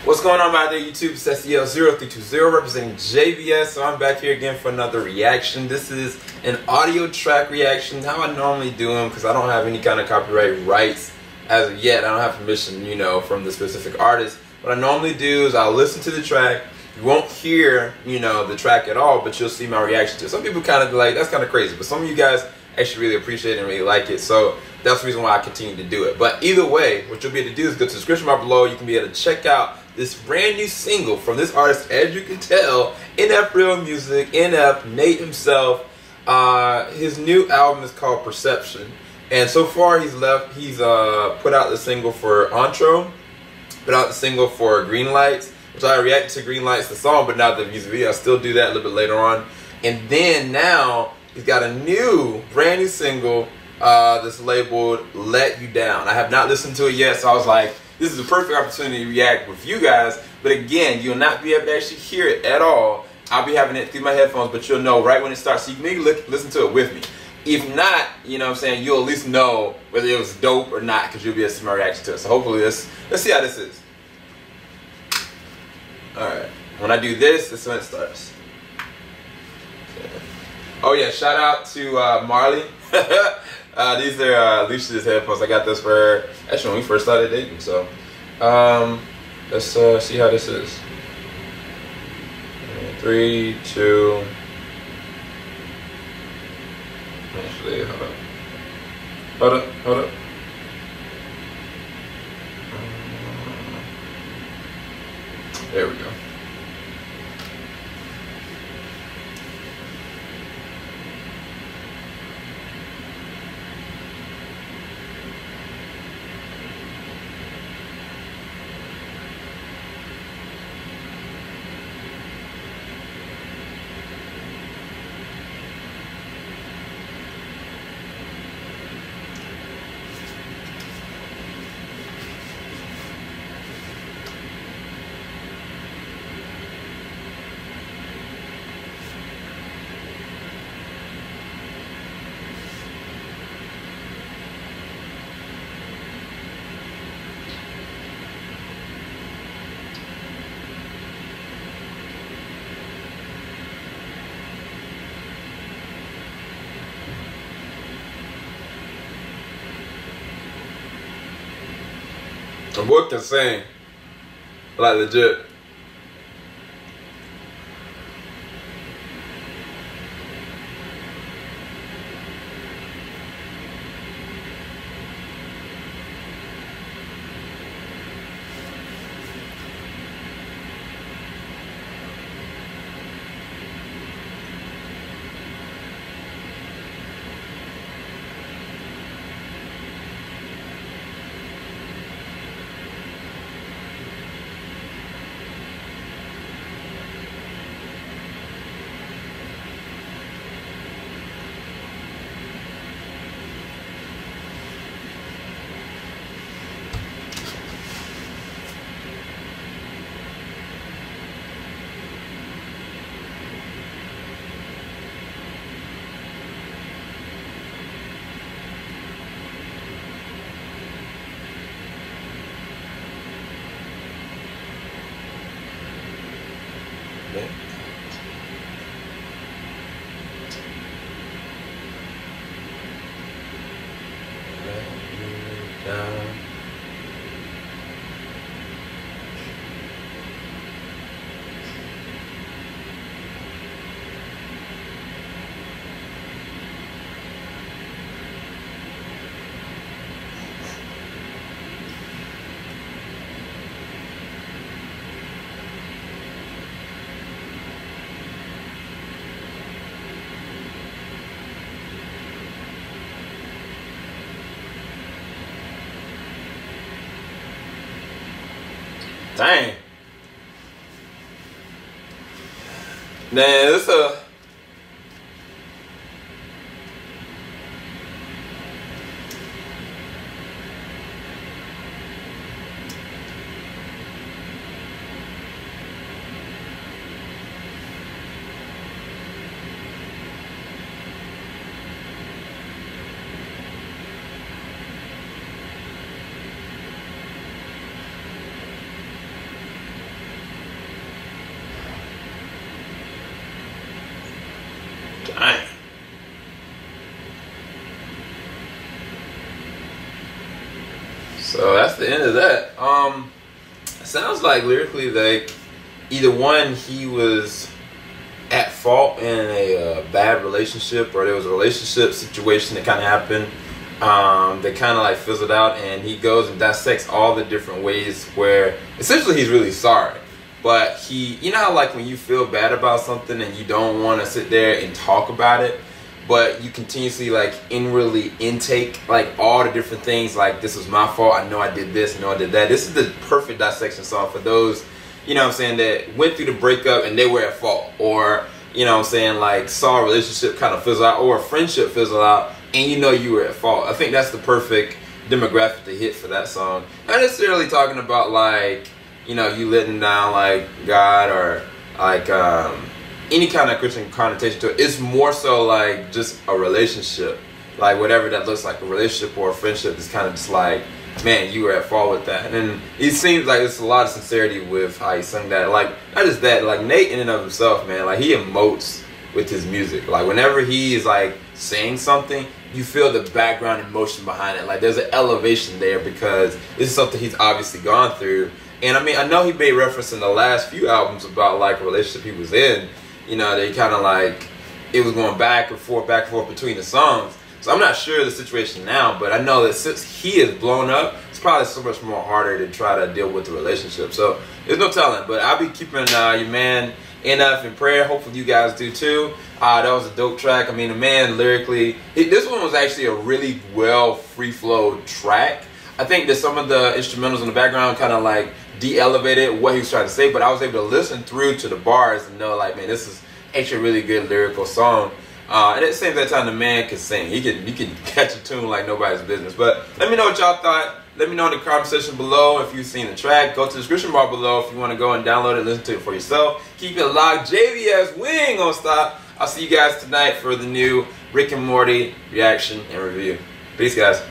What's going on out there, YouTube? It's SEL0320 representing JBS. So I'm back here again for another reaction. This is an audio track reaction. How I normally do them, because I don't have any kind of copyright rights as of yet. I don't have permission, from the specific artist. What I normally do is I'll listen to the track. You won't hear, the track at all, but you'll see my reaction to it. Some people kind of like, that's kind of crazy, but some of you guys actually really appreciate it and really like it. So that's the reason why I continue to do it. But either way, what you'll be able to do is go to the description bar below. You can be able to check out this brand new single from this artist, as you can tell, NF Real Music, NF, Nate himself. His new album is called Perception. And so far he's put out the single for Intro, put out the single for Green Lights, which I reacted to Green Lights, the song, but not the music video. I'll still do that a little bit later on. And then now he's got a brand new single that's labeled Let You Down. I have not listened to it yet, so I was like, this is a perfect opportunity to react with you guys. But again, you'll not be able to actually hear it at all. I'll be having it through my headphones, but you'll know right when it starts. So you can maybe listen to it with me. If not, you'll at least know whether it was dope or not, because you'll be able to see my reaction to it. So hopefully let's see how this is. Alright. When I do this is when it starts. Oh yeah, shout out to Marley. These are Alicia's headphones. I got this for her actually when we first started dating. So let's see how this is. 3, 2. Actually, hold up. There we go. The boy can sing, like legit. Dang. Man, this Dang. So that's the end of that. It sounds like lyrically, like either one, he was at fault in a bad relationship, or there was a relationship situation that kind of happened that kind of like fizzled out, and he goes and dissects all the different ways where essentially he's really sorry. But he, you know how like when you feel bad about something and you don't want to sit there and talk about it, but you continuously like inwardly intake like all the different things, like this was my fault, I know I did this, I know I did that. This is the perfect dissection song for those, you know what I'm saying, that went through the breakup and they were at fault, or you know what I'm saying, like saw a relationship kind of fizzle out or a friendship fizzle out and you know you were at fault. I think that's the perfect demographic to hit for that song. Not necessarily talking about like, you know, you letting down like God or like any kind of Christian connotation to it. It's more so like just a relationship, like whatever that looks like, a relationship or a friendship is kind of just like, man, you were at fault with that. And it seems like it's a lot of sincerity with how he sung that. Like not just that, like Nate in and of himself, man, like he emotes with his music. Like whenever he is like saying something, you feel the background emotion behind it. Like there's an elevation there because this is something he's obviously gone through. And I mean, I know he made reference in the last few albums about like a relationship he was in, you know, they kind of like, it was going back and forth between the songs. So I'm not sure of the situation now, but I know that since he is blown up, it's probably so much more harder to try to deal with the relationship. So there's no telling, but I'll be keeping your man NF in prayer. Hopefully you guys do too. That was a dope track. I mean, the man lyrically, this one was actually a really well free flow track. I think that some of the instrumentals in the background kind of like de-elevated what he was trying to say, but I was able to listen through to the bars and know like, man, this is actually a really good lyrical song. And at the same time, the man can sing. He can catch a tune like nobody's business. But let me know what y'all thought. Let me know in the comment section below if you've seen the track. Go to the description bar below if you want to go and download it and listen to it for yourself. Keep it locked. JVS, we ain't gonna stop. I'll see you guys tonight for the new Rick and Morty reaction and review. Peace, guys.